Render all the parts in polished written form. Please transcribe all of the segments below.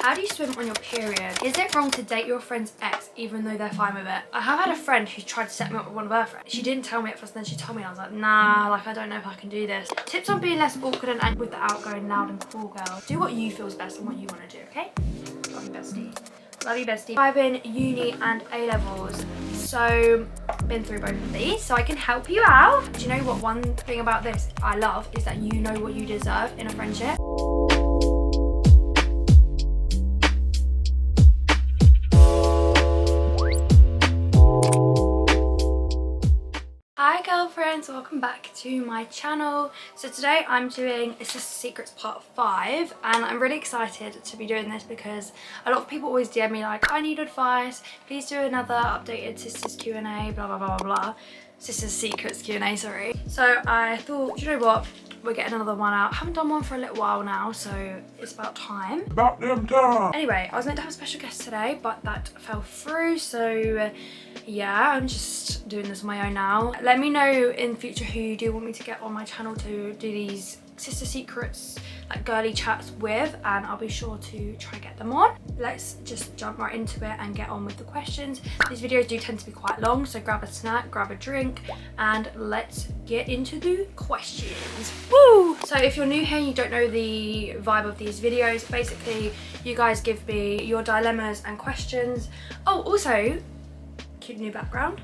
How do you swim on your period? Is it wrong to date your friend's ex even though they're fine with it? I have had a friend who tried to set me up with one of her friends. She didn't tell me at first, then she told me and I was like, nah, like I don't know if I can do this. Tips on being less awkward and angry with the outgoing, loud and cool girl. Do what you feel's best and what you want to do, okay? Love you, bestie. Love you, bestie. I've been uni and A-levels, so been through both of these, so I can help you out. Do you know what? One thing about this I love is that you know what you deserve in a friendship. Hi girlfriends, welcome back to my channel. So today I'm doing Sister Secrets part 5 and I'm really excited to be doing this because a lot of people always DM me like, I need advice, please do another updated Sisters Q&A, blah blah blah blah blah. Sisters Secrets Q&A, sorry. So I thought, you know what, we're getting another one out. I haven't done one for a little while now, so it's about time. About them time. Anyway, I was meant to have a special guest today, but that fell through, so yeah, I'm just doing this on my own now. Let me know in future who you do want me to get on my channel to do these Sister Secrets, like girly chats with, and I'll be sure to try get them on. Let's just jump right into it and get on with the questions. These videos do tend to be quite long, so grab a snack, grab a drink, and let's get into the questions. Woo! So if you're new here and you don't know the vibe of these videos, basically you guys give me your dilemmas and questions. Oh, also, cute new background.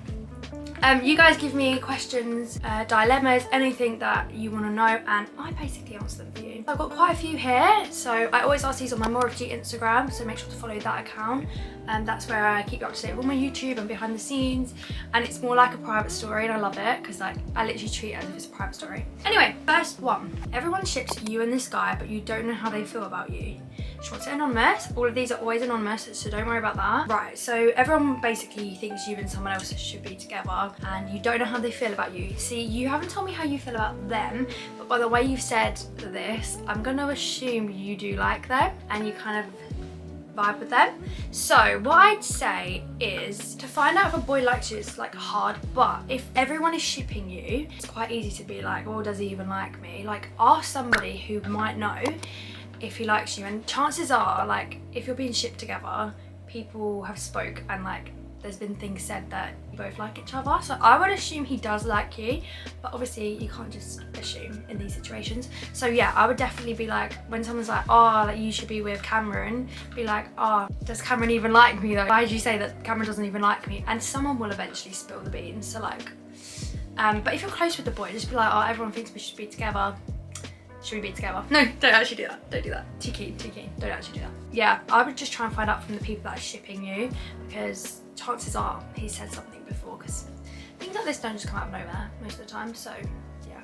You guys give me questions, dilemmas, anything that you want to know, and I basically answer them for you. I've got quite a few here, so I always ask these on my More of G Instagram, so make sure to follow that account. That's where I keep you up to date with all my YouTube and behind the scenes, and it's more like a private story, and I love it because like I literally treat it as if it's a private story. Anyway, first one. Everyone ships you and this guy, but you don't know how they feel about you. Short and anonymous. All of these are always anonymous, so don't worry about that. Right, so everyone basically thinks you and someone else should be together and you don't know how they feel about you. See, you haven't told me how you feel about them, but by the way you've said this, I'm gonna assume you do like them and you kind of vibe with them. So what I'd say is to find out if a boy likes you is like hard, but if everyone is shipping you, it's quite easy to be like, well, does he even like me? Like ask somebody who might know if he likes you, and chances are like if you're being shipped together, people have spoke and like there's been things said that you both like each other, so I would assume he does like you, but obviously you can't just assume in these situations. So yeah, I would definitely be like, when someone's like, oh, like you should be with Cameron, be like, oh, does Cameron even like me though? Why did you say that Cameron doesn't even like me? And someone will eventually spill the beans. So like but if you're close with the boy, just be like, oh, everyone thinks we should be together. Should we be together? No, don't actually do that. Don't do that. Too keen, too keen. Don't actually do that. Yeah, I would just try and find out from the people that are shipping you, because chances are he said something before, because things like this don't just come out of nowhere most of the time, so yeah.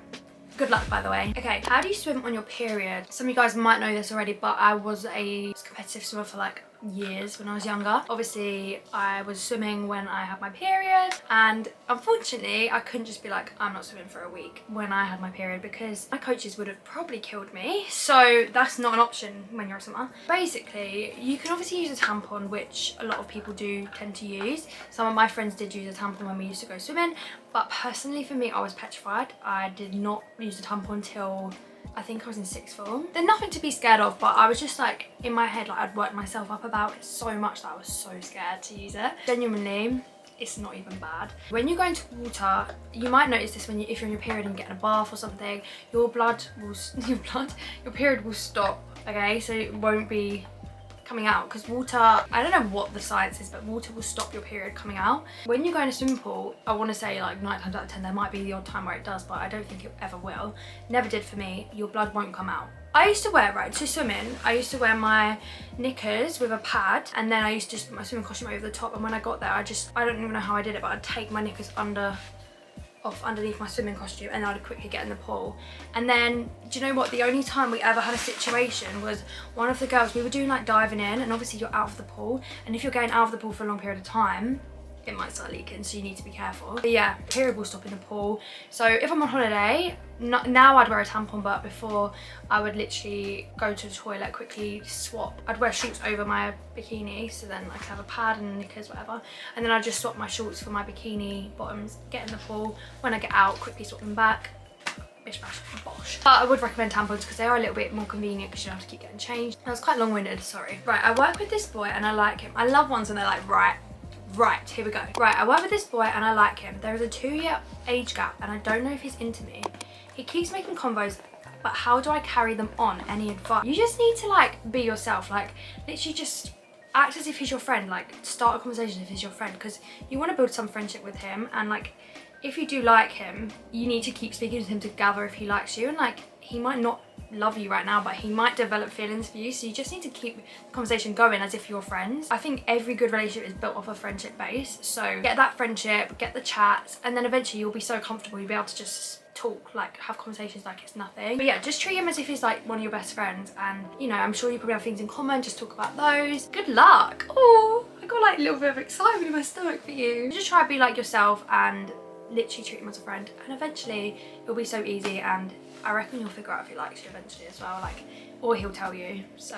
Good luck, by the way. Okay, how do you swim on your period? Some of you guys might know this already, but I was a competitive swimmer for like years when I was younger. Obviously I was swimming when I had my period, and unfortunately I couldn't just be like, I'm not swimming for a week when I had my period, because my coaches would have probably killed me, so that's not an option when you're a swimmer. Basically you can obviously use a tampon, which a lot of people do tend to use. Some of my friends did use a tampon when we used to go swimming, but personally for me I was petrified. I did not use a tampon till I think I was in sixth form. They're nothing to be scared of, but I was just like in my head, like I'd worked myself up about it so much that I was so scared to use it. Genuinely, it's not even bad. When you go into water, you might notice this when if you're in your period and get in a bath or something, your period will stop, okay? So it won't be coming out, because water, I don't know what the science is, but water will stop your period coming out. When you go in a swimming pool, I want to say like 9 times out of 10 there might be the odd time where it does, but I don't think it ever will. Never did for me. Your blood won't come out. I used to wear, right, to swim in, I used to wear my knickers with a pad, and then I used to just put my swimming costume over the top, and when I got there I don't even know how I did it, but I'd take my knickers off underneath my swimming costume and I'd quickly get in the pool. And then, do you know what, the only time we ever had a situation was one of the girls, we were doing like diving in, and obviously you're out of the pool, and if you're going out of the pool for a long period of time, it might start leaking, so you need to be careful. But yeah, period will stop in the pool. So if I'm on holiday, now I'd wear a tampon, but before I would literally go to the toilet, quickly swap. I'd wear shorts over my bikini, so then I could have a pad and knickers, whatever, and then I'd just swap my shorts for my bikini bottoms, get in the pool. When I get out, quickly swap them back. bish bash bosh. But I would recommend tampons because they are a little bit more convenient because you don't have to keep getting changed. I was quite long-winded, sorry. Right, I work with this boy and I like him. I love ones when they're like, right, here we go. Right, I work with this boy and I like him. There is a 2-year age gap and I don't know if he's into me. He keeps making convos, but how do I carry them on? Any advice? You just need to like be yourself, like literally just act as if he's your friend, like start a conversation if he's your friend, because you want to build some friendship with him. And like if you do like him, you need to keep speaking to him to gather if he likes you. And like he might not love you right now, but he might develop feelings for you, so you just need to keep the conversation going as if you're friends. I think every good relationship is built off a friendship base, so get that friendship, get the chats, and then eventually you'll be so comfortable you'll be able to just talk, like have conversations like it's nothing. But yeah, just treat him as if he's like one of your best friends, and you know, I'm sure you probably have things in common, just talk about those. Good luck. Oh, I got like a little bit of excitement in my stomach for you. Just try to be like yourself and literally treat him as a friend, and eventually it'll be so easy, and I reckon you'll figure out if he likes you eventually as well, like, or he'll tell you. So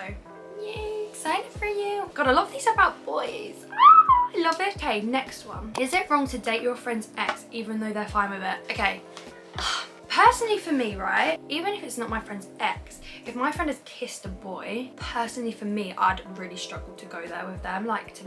yay, excited for you. God, I love these about boys. I love it. Okay, next one. Is it wrong to date your friend's ex even though they're fine with it? Okay, personally for me, right, even if it's not my friend's ex, if my friend has kissed a boy, personally for me, I'd really struggle to go there with them, like to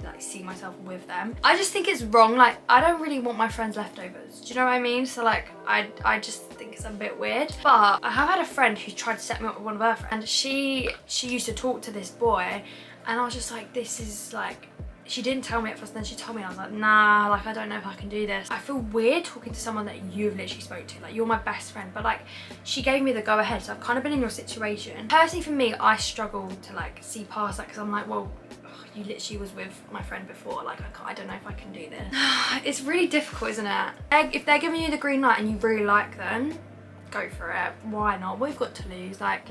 like see myself with them. I just think it's wrong. Like I don't really want my friends' leftovers, do you know what I mean? So like I just think it's a bit weird. But I have had a friend who tried to set me up with one of her friends, and she used to talk to this boy, and I was just like, this is like, she didn't tell me at first, then she told me, and I was like, nah, like I don't know if I can do this. I feel weird talking to someone that you've literally spoke to, like you're my best friend, but like she gave me the go ahead, so I've kind of been in your situation. Personally for me, I struggle to like see past that, because I'm like, well, you literally was with my friend before, like I don't know if I can do this. It's really difficult, isn't it? If they're giving you the green light and you really like them, go for it. Why not? What we've got to lose, like,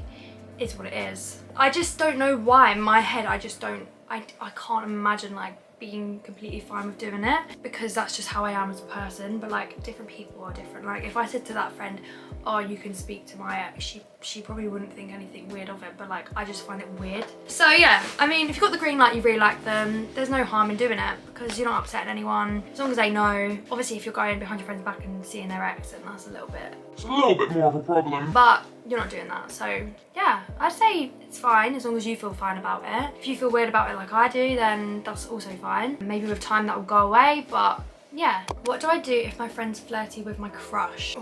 it's what it is. I just don't know why in my head I just don't, I can't imagine like being completely fine with doing it, because that's just how I am as a person. But like different people are different. Like if I said to that friend, oh, you can speak to my ex, she probably wouldn't think anything weird of it, but like I just find it weird. So yeah, I mean, if you've got the green light, you really like them, there's no harm in doing it, because you're not upsetting anyone, as long as they know. Obviously if you're going behind your friend's back and seeing their ex, then that's it's a little bit more of a problem, but you're not doing that. So yeah, I'd say it's fine as long as you feel fine about it. If you feel weird about it like I do, then that's also fine. Maybe with time that will go away. But yeah, what do I do if my friend's flirty with my crush?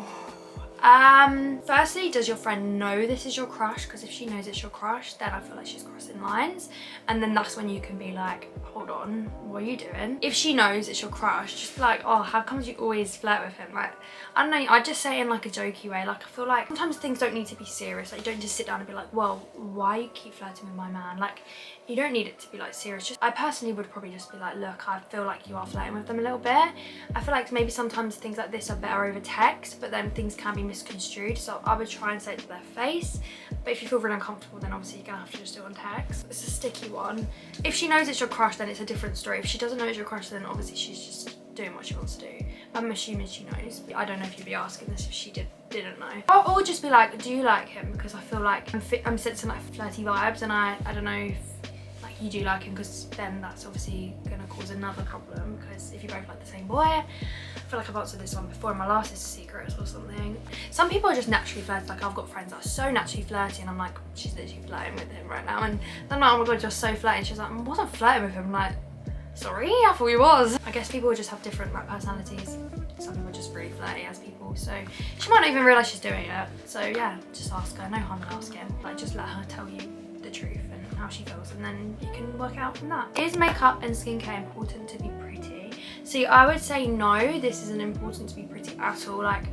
Firstly, does your friend know this is your crush? Because if she knows it's your crush, then I feel like she's crossing lines, and then that's when you can be like, hold on, what are you doing? If she knows it's your crush, just be like, oh, how comes you always flirt with him? Like, I don't know, I just say it in like a jokey way. Like I feel like sometimes things don't need to be serious. Like you don't just sit down and be like, well, why you keep flirting with my man? Like you don't need it to be like serious. Just, I personally would probably just be like, look, I feel like you are flirting with them a little bit. I feel like maybe sometimes things like this are better over text, but then things can be misconstrued. So I would try and say it to their face. But if you feel really uncomfortable, then obviously you're gonna have to just do it on text. It's a sticky one. If she knows it's your crush, then it's a different story. If she doesn't know it's your crush, then obviously she's just doing what she wants to do. I'm assuming she knows. I don't know if you'd be asking this if she didn't know. Or just be like, do you like him? Because I feel like I'm sensing like flirty vibes, and I don't know if like you do like him, because then that's obviously gonna cause another problem, because if you both like the same boy. I feel like I've answered this one before in my last Is Secrets or something. Some people are just naturally flirty. Like I've got friends that are so naturally flirty, and I'm like, she's literally flirting with him right now, and I'm like, oh my god, you're so flirty. And she's like, I wasn't flirting with him. I'm like, sorry, I thought he was. I guess people just have different like personalities. Some people are just really flirty as people, so she might not even realise she's doing it. So yeah, just ask her, no harm in asking. Like just let her tell you the truth and how she feels, and then you can work out from that. Is makeup and skincare important to be pretty? See, I would say no, this isn't important to be pretty at all. Like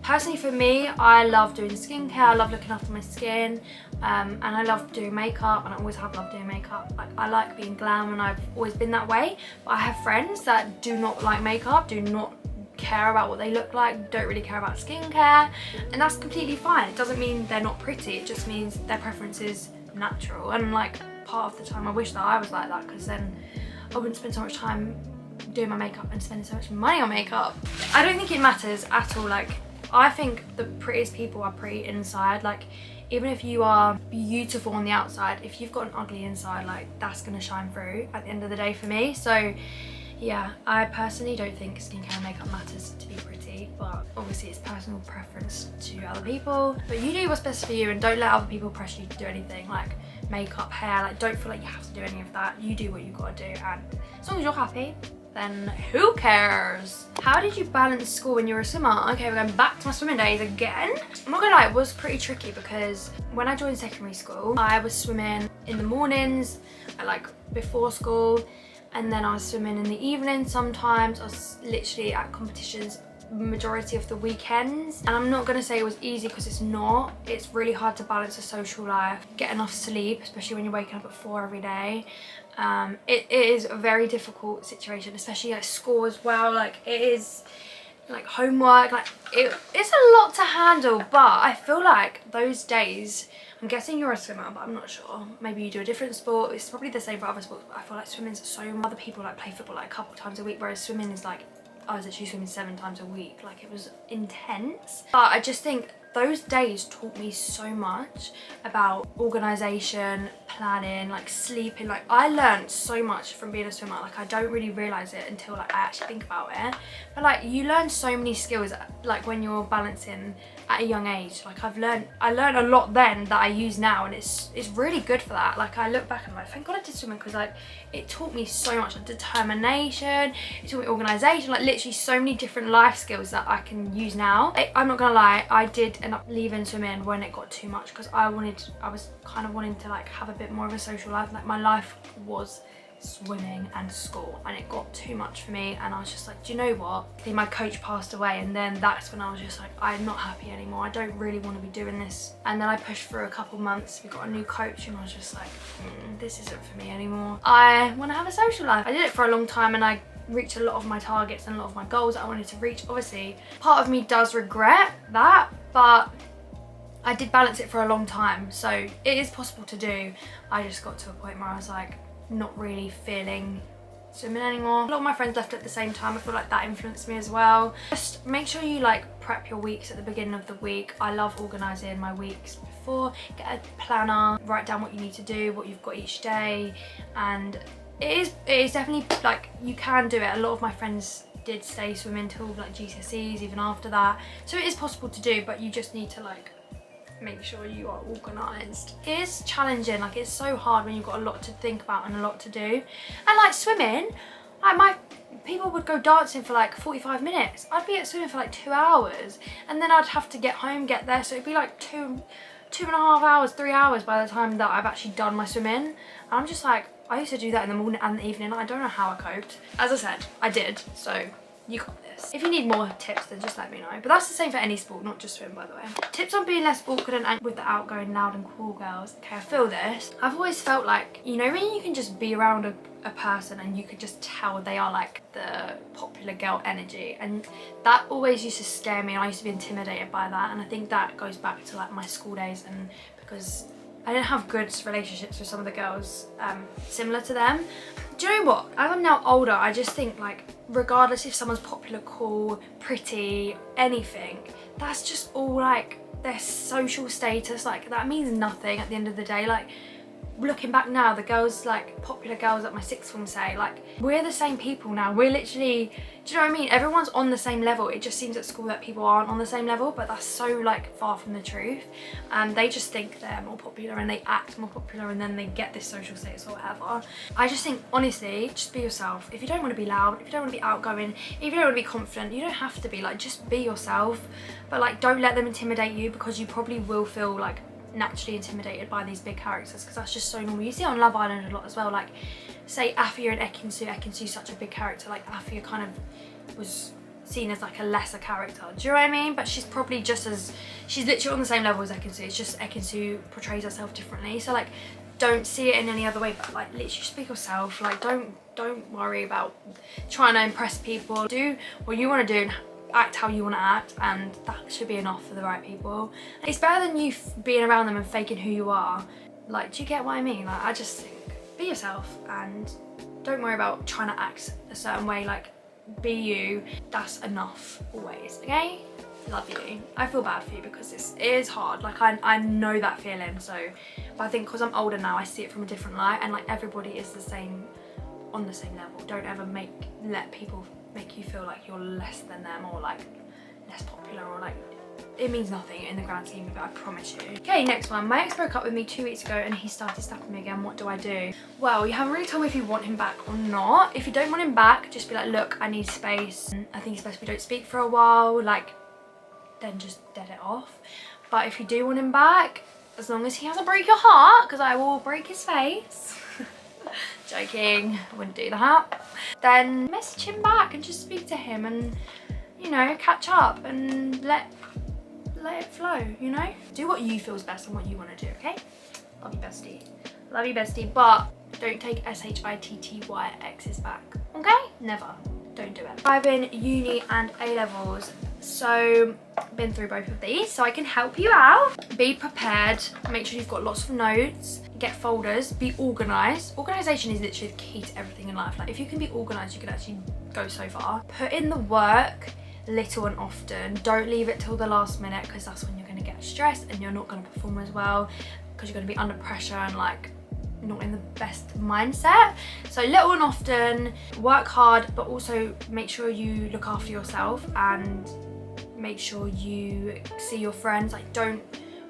personally for me, I love doing skincare, I love looking after my skin, and I love doing makeup, and I always have loved doing makeup. Like I like being glam, and I've always been that way. But I have friends that do not like makeup, do not care about what they look like, don't really care about skincare, and that's completely fine. It doesn't mean they're not pretty, it just means their preference is natural. And like part of the time I wish that I was like that, because then I wouldn't spend so much time doing my makeup and spending so much money on makeup. I don't think it matters at all. Like I think the prettiest people are pretty inside. Like even if you are beautiful on the outside, if you've got an ugly inside, like that's gonna shine through at the end of the day for me. So Yeah, I personally don't think skincare and makeup matters to be pretty, but obviously it's personal preference to other people. But you do what's best for you and don't let other people pressure you to do anything like makeup, hair. Like, don't feel like you have to do any of that. You do what you gotta do, and as long as you're happy, then who cares? How did you balance school when you were a swimmer? Okay, we're going back to my swimming days again. I'm not gonna lie, it was pretty tricky because when I joined secondary school, I was swimming in the mornings, like before school, and then I was swimming in the evening sometimes. I was literally at competitions majority of the weekends, and I'm not going to say it was easy because it's not. It's really hard to balance a social life, get enough sleep, especially when you're waking up at 4 every day. It is a very difficult situation, especially at school as well. Like, it is like homework, like it's a lot to handle. But I feel like those days, I'm guessing you're a swimmer, but I'm not sure. Maybe you do a different sport. It's probably the same for other sports, but I feel like swimming's so, other people like play football like a couple times a week, whereas swimming is like, I was actually swimming 7 times a week. Like, it was intense. But I just think those days taught me so much about organisation, planning, like sleeping. Like, I learned so much from being a swimmer. Like, I don't really realise it until like I actually think about it. But like, you learn so many skills like when you're balancing at a young age. Like, I learned a lot then that I use now, and it's really good for that. Like, I look back and I'm like, thank God I did swimming, because like it taught me so much, like determination, it taught me organisation, like literally so many different life skills that I can use now. I'm not gonna lie, I did end up leaving swimming when it got too much, because I was kind of wanting to like have a bit more of a social life. Like, my life was swimming and school, and it got too much for me, and I was just like, do you know what? I think my coach passed away, and then that's when I was just like, I'm not happy anymore. I don't really want to be doing this. And then I pushed for a couple months. We got a new coach, and I was just like, this isn't for me anymore. I want to have a social life. I did it for a long time, and I reached a lot of my targets and a lot of my goals that I wanted to reach. Obviously, part of me does regret that, but I did balance it for a long time, so it is possible to do. I just got to a point where I was like, not really feeling swimming anymore. A lot of my friends left at the same time. I feel like that influenced me as well. Just make sure you like prep your weeks at the beginning of the week. I love organising my weeks before. Get a planner, write down what you need to do, what you've got each day, and it is definitely like, you can do it. A lot of my friends did stay swimming till like GCSEs, even after that, so it is possible to do, but you just need to like make sure you are organised. It is challenging, like it's so hard when you've got a lot to think about and a lot to do. And like swimming, like people would go dancing for like 45 minutes. I'd be at swimming for like 2 hours, and then I'd have to get home, get there, so it'd be like two and a half hours, 3 hours by the time that I've actually done my swimming. And I'm just like, I used to do that in the morning and the evening. I don't know how I coped. As I said, I did, so you got this. If you need more tips, then just let me know. But that's the same for any sport, not just swim, by the way. Tips on being less awkward and with the outgoing, loud and cool girls. Okay, I feel this. I've always felt like, you know, when you can just be around a person and you could just tell they are like the popular girl energy, and that always used to scare me, and I used to be intimidated by that. And I think that goes back to like my school days, and because I didn't have good relationships with some of the girls similar to them. Do you know what? As I'm now older, I just think like, regardless if someone's popular, cool, pretty, anything, that's just all like their social status. Like, that means nothing at the end of the day. Like, looking back now, the girls, like popular girls at my sixth form say, like, we're the same people now. We're literally, do you know what I mean? Everyone's on the same level. It just seems at school that people aren't on the same level, but that's so like far from the truth. And they just think they're more popular and they act more popular, and then they get this social status or whatever. I just think, honestly, just be yourself. If you don't want to be loud, if you don't want to be outgoing, if you don't want to be confident, you don't have to be. Like, just be yourself. But like, don't let them intimidate you, because you probably will feel like naturally intimidated by these big characters, because that's just so normal. You see it on Love Island a lot as well. Like, say Afia and Ekinsu's such a big character. Like, Afia kind of was seen as like a lesser character, do you know what I mean? But she's probably just as, she's literally on the same level as Ekinsu. It's just Ekinsu portrays herself differently. So like, don't see it in any other way, but like, literally just be yourself. Like, don't worry about trying to impress people. Do what you want to do and act how you want to act, and that should be enough for the right people. It's better than you being around them and faking who you are. Like, do you get what I mean? Like, I just think, be yourself and don't worry about trying to act a certain way. Like, be you. That's enough always, okay? Love you. I feel bad for you because it is hard. Like, I know that feeling. So, but I think because I'm older now, I see it from a different light, and like, everybody is the same on the same level. Don't ever let people make you feel like you're less than them or like less popular or like, it means nothing in the grand scheme of it, I promise you. Okay, next one. My ex broke up with me 2 weeks ago and he started stalking me again. What do I do? Well, you haven't really told me if you want him back or not. If you don't want him back, just be like, look, I need space. I think it's best we don't speak for a while. Like, then just dead it off. But if you do want him back, as long as he doesn't break your heart, because I will break his face. Joking, I wouldn't do that. Then message him back and just speak to him and, you know, catch up and let it flow, you know? Do what you feel is best and what you want to do, okay? Love you, bestie. Love you, bestie, but don't take SHITTY exes back, okay? Never. Don't do it. I've been uni and A-levels, so been through both of these, so I can help you out. Be prepared, make sure you've got lots of notes, get folders, be organised. Organisation is literally the key to everything in life. Like, if you can be organised, you can actually go so far. Put in the work, little and often. Don't leave it till the last minute, because that's when you're going to get stressed and you're not going to perform as well, because you're going to be under pressure and like not in the best mindset. So little and often, work hard, but also make sure you look after yourself and make sure you see your friends. Like, don't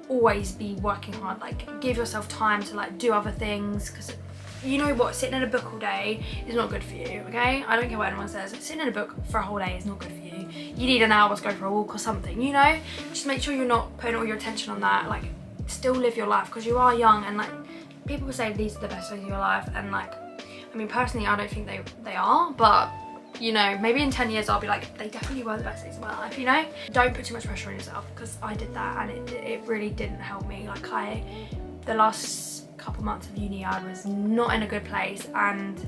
always be working hard. Like, give yourself time to like do other things, because you know what, sitting in a book all day is not good for you, okay? I don't care what anyone says, sitting in a book for a whole day is not good for you. You need an hour to go for a walk or something, you know? Just make sure you're not putting all your attention on that. Like, still live your life, because you are young, and like, people say these are the best days of your life, and like, I mean, personally, I don't think they are, but you know, maybe in 10 years I'll be like, they definitely were the best days of my life, you know? Don't put too much pressure on yourself, because I did that and it really didn't help me. Like, the last couple months of uni, I was not in a good place, and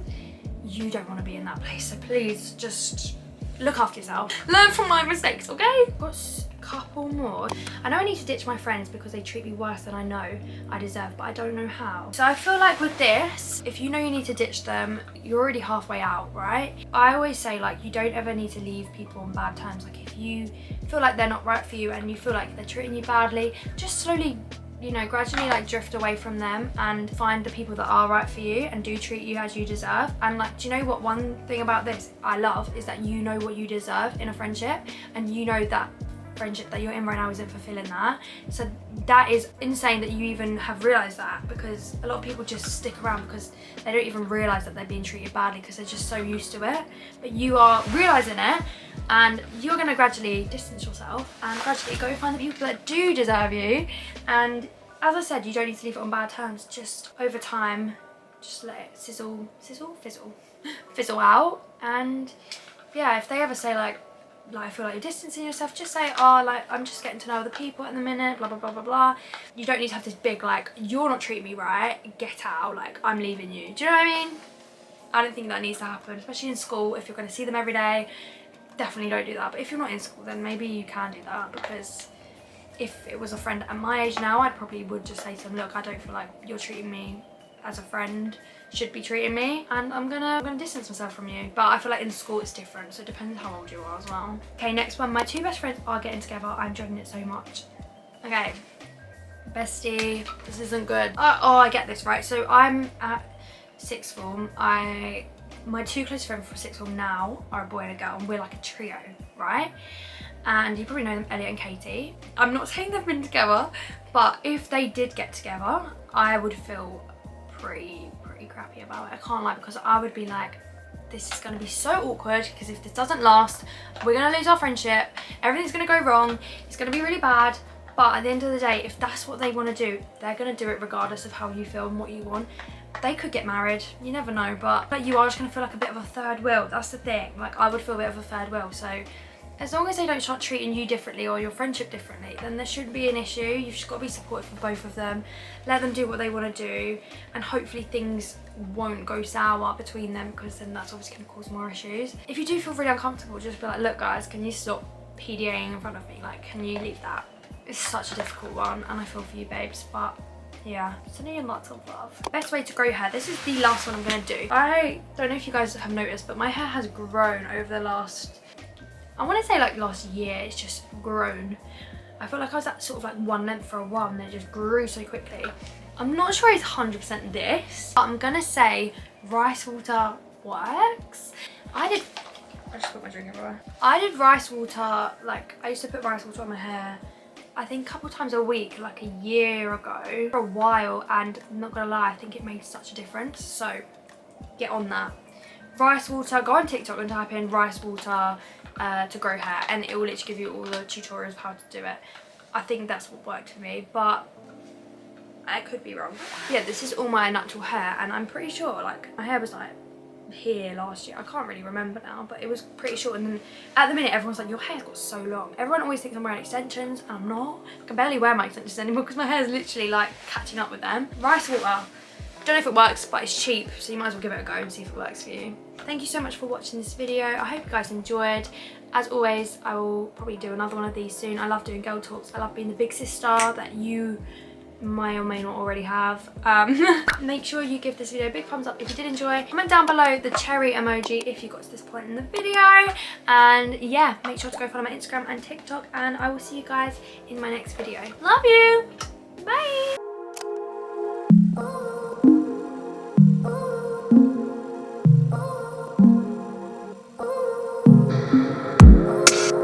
you don't want to be in that place. So please just look after yourself. Learn from my mistakes, okay? Got a couple more. I know I need to ditch my friends because they treat me worse than I know I deserve, but I don't know how. So I feel like with this, if you know you need to ditch them, you're already halfway out, right? I always say, like, you don't ever need to leave people on bad terms. Like, if you feel like they're not right for you and you feel like they're treating you badly, just slowly, you know, gradually like drift away from them and find the people that are right for you and do treat you as you deserve. And like, do you know what, one thing about this I love is that you know what you deserve in a friendship, and you know that friendship that you're in right now isn't fulfilling that. So that is insane that you even have realized that, because a lot of people just stick around because they don't even realize that they're being treated badly because they're just so used to it. But you are realizing it, and you're going to gradually distance yourself and gradually go find the people that do deserve you. And as I said, you don't need to leave it on bad terms. Just over time, just let it fizzle out. And yeah, if they ever say like I feel like you're distancing yourself, just say, oh, like, I'm just getting to know other people at the minute, blah blah blah blah blah. You don't need to have this big like, you're not treating me right, get out, like, I'm leaving you. Do you know what I mean? I don't think that needs to happen, especially in school. If you're going to see them every day, definitely don't do that. But if you're not in school, then maybe you can do that, because if it was a friend at my age now, I probably would just say to them, look, I don't feel like you're treating me as a friend should be treating me, and I'm gonna distance myself from you. But I feel like in school it's different, so it depends how old you are as well. Okay, next one. My two best friends are getting together. I'm dreading it so much. Okay, bestie, this isn't good. Oh, I get this, right? So I'm at sixth form. My two close friends from sixth form now are a boy and a girl, and we're like a trio, right? And you probably know them, Elliot and Katie. I'm not saying they've been together, but if they did get together, I would feel pretty crappy about it. I can't lie, because I would be like, this is going to be so awkward, because if this doesn't last, we're going to lose our friendship, everything's going to go wrong, it's going to be really bad. But at the end of the day, if that's what they want to do, they're going to do it regardless of how you feel and what you want. They could get married, you never know, but you are just going to feel like a bit of a third wheel. That's the thing. Like, I would feel a bit of a third wheel. So as long as they don't start treating you differently or your friendship differently, then there shouldn't be an issue. You've just got to be supportive for both of them. Let them do what they want to do, and hopefully things won't go sour between them, because then that's obviously going to cause more issues. If you do feel really uncomfortable, just be like, look guys, can you stop PDAing in front of me? Like, can you leave that? It's such a difficult one, and I feel for you babes, but yeah, sending lots of love. Best way to grow hair. This is the last one I'm going to do. I don't know if you guys have noticed, but my hair has grown over the last, I want to say like last year. It's just grown. I feel like I was at sort of like one length for a while, and then it just grew so quickly. I'm not sure it's 100% this, but I'm gonna say rice water works. I just put my drink everywhere. I did rice water, like I used to put rice water on my hair I think a couple times a week like a year ago for a while, and I'm not gonna lie, I think it made such a difference. So get on that. Rice water, go on TikTok and type in rice water to grow hair, and it will literally give you all the tutorials of how to do it. I think that's what worked for me, but I could be wrong. Yeah, this is all my natural hair, and I'm pretty sure like my hair was like here last year. I can't really remember now, but it was pretty short. And then at the minute everyone's like, your hair's got so long. Everyone always thinks I'm wearing extensions, and I'm not. I can barely wear my extensions anymore because my hair is literally like catching up with them. Rice water, don't know if it works, but it's cheap, so you might as well give it a go and see if it works for you. Thank you so much for watching this video. I hope you guys enjoyed. As always, I will probably do another one of these soon. I love doing girl talks. I love being the big sister that you may or may not already have. Make sure you give this video a big thumbs up if you did enjoy. Comment down below the cherry emoji if you got to this point in the video, and yeah, make sure to go follow my Instagram and TikTok, and I will see you guys in my next video. Love you, bye.